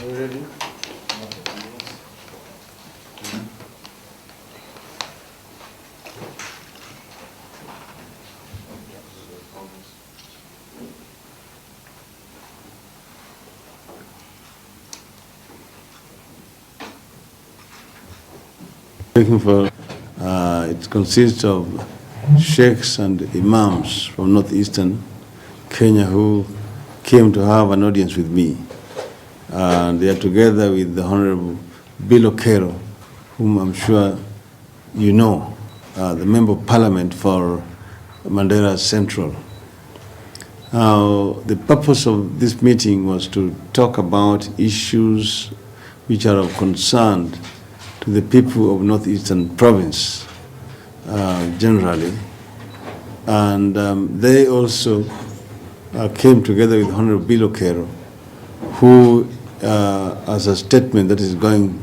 Are you ready? Looking for, it consists of sheikhs and imams from northeastern Kenya who came to have an audience with me. They are together with the Honorable Kerrow, whom I'm sure you know, the Member of Parliament for Mandera Central. Now, the purpose of this meeting was to talk about issues which are of concern to the people of Northeastern Province generally. And they also came together with Honorable Kerrow, who has a statement that is going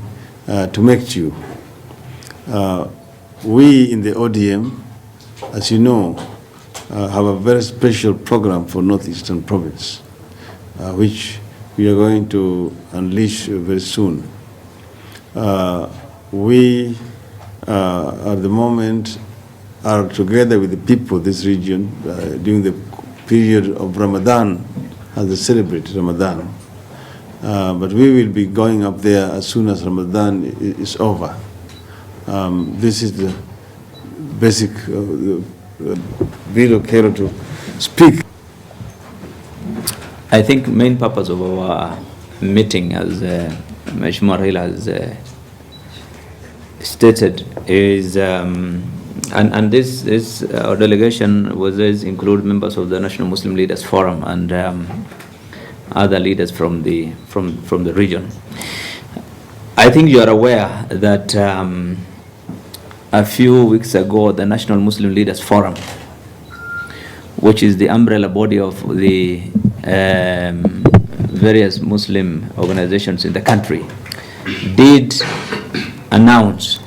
to make to you. We in the ODM, as you know, have a very special program for Northeastern Province, which we are going to unleash very soon. We, at the moment, are together with the people of this region during the period of Ramadan, as they celebrate Ramadan. But we will be going up there as soon as Ramadan is over. This is the basic Kerrow to speak. I think main purpose of our meeting, as Mheshimiwa Raila has stated, is and this our delegation was include members of the National Muslim Leaders Forum and other leaders from the region. I think you are aware that a few weeks ago the National Muslim Leaders Forum, which is the umbrella body of the various Muslim organizations in the country, did announce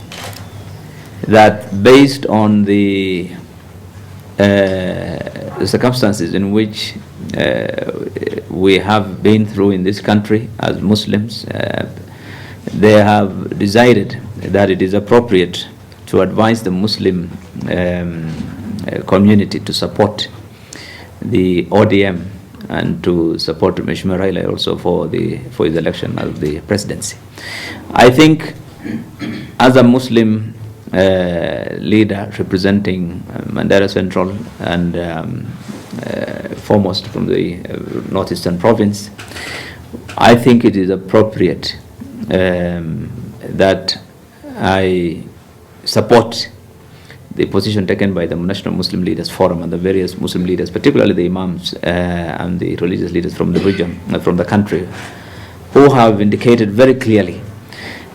that based on the circumstances in which we have been through in this country as Muslims, they have decided that it is appropriate to advise the Muslim community to support the ODM and to support Mheshimiwa Raila also for his election as the presidency. I think as a Muslim leader representing Mandera Central and foremost from the Northeastern Province, I think it is appropriate that I support the position taken by the National Muslim Leaders Forum and the various Muslim leaders, particularly the imams and the religious leaders from the region, from the country, who have indicated very clearly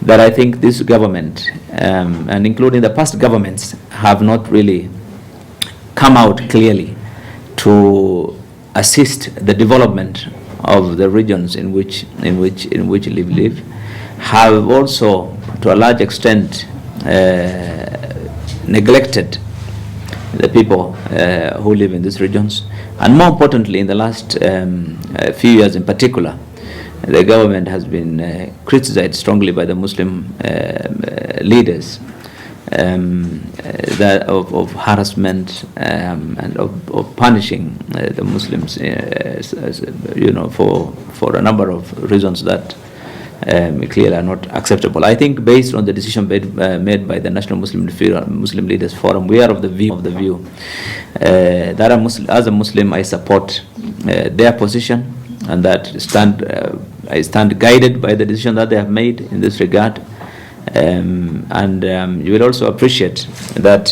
that I think this government, and including the past governments, have not really come out clearly to assist the development of the regions in which we live, have also to a large extent neglected the people who live in these regions. And more importantly, in the last few years in particular, the government has been criticized strongly by the Muslim leaders that of harassment and of punishing the Muslims, for a number of reasons that clearly are not acceptable. I think based on the decision made by the National Muslim Leaders Forum, we are of the view that as a Muslim I support their position, and that I stand guided by the decision that they have made in this regard. And you will also appreciate that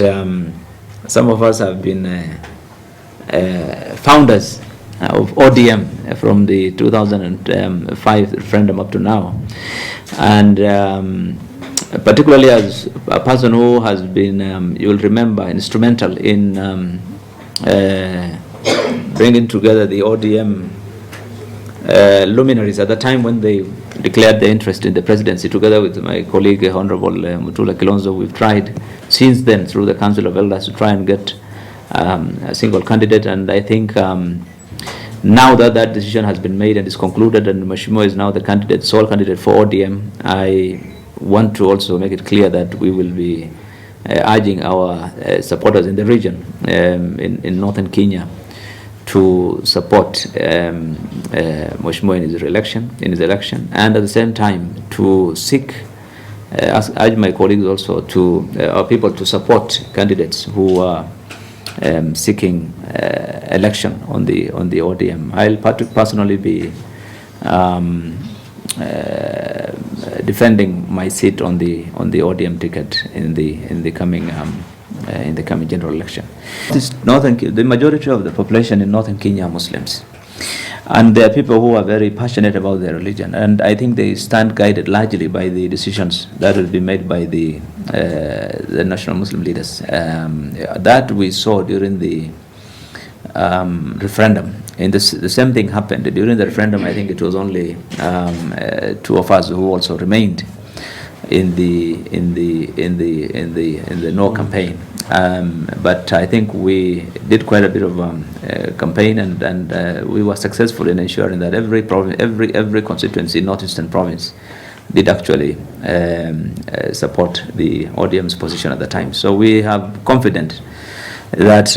some of us have been founders of ODM from the 2005 referendum up to now, and particularly as a person who has been, you will remember, instrumental in bringing together the ODM luminaries at the time when they declared their interest in the presidency, together with my colleague Honorable Mutula Kilonzo. We've tried since then through the Council of Elders to try and get a single candidate, and I think now that that decision has been made and is concluded, and Mheshimiwa is now the candidate, sole candidate for ODM, I want to also make it clear that we will be urging our supporters in the region, in northern Kenya, to support Mheshimiwa in his election, and at the same time to seek, urge my colleagues also to, our people to support candidates who are seeking election on the ODM. I'll personally be defending my seat on the ODM ticket in the coming general election. The majority of the population in northern Kenya are Muslims, and there are people who are very passionate about their religion, and I think they stand guided largely by the decisions that will be made by the national Muslim leaders. That we saw during the referendum. And the same thing happened during the referendum. I think it was only 2 of us who also remained in the no campaign. But I think we did quite a bit of campaign, and we were successful in ensuring that every constituency in northeastern province did actually support the ODM's position at the time. So we have confidence that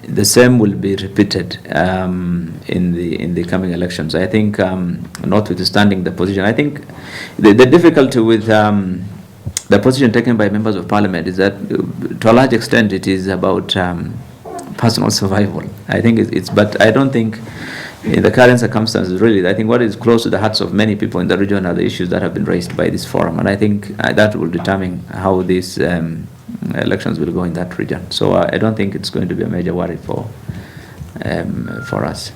the same will be repeated in the coming elections. I think, notwithstanding the position, I think the difficulty with the position taken by members of parliament is that, to a large extent, it is about personal survival. I think but I don't think, in the current circumstances, really, I think what is close to the hearts of many people in the region are the issues that have been raised by this forum, and I think that will determine how these elections will go in that region. So I don't think it's going to be a major worry for us.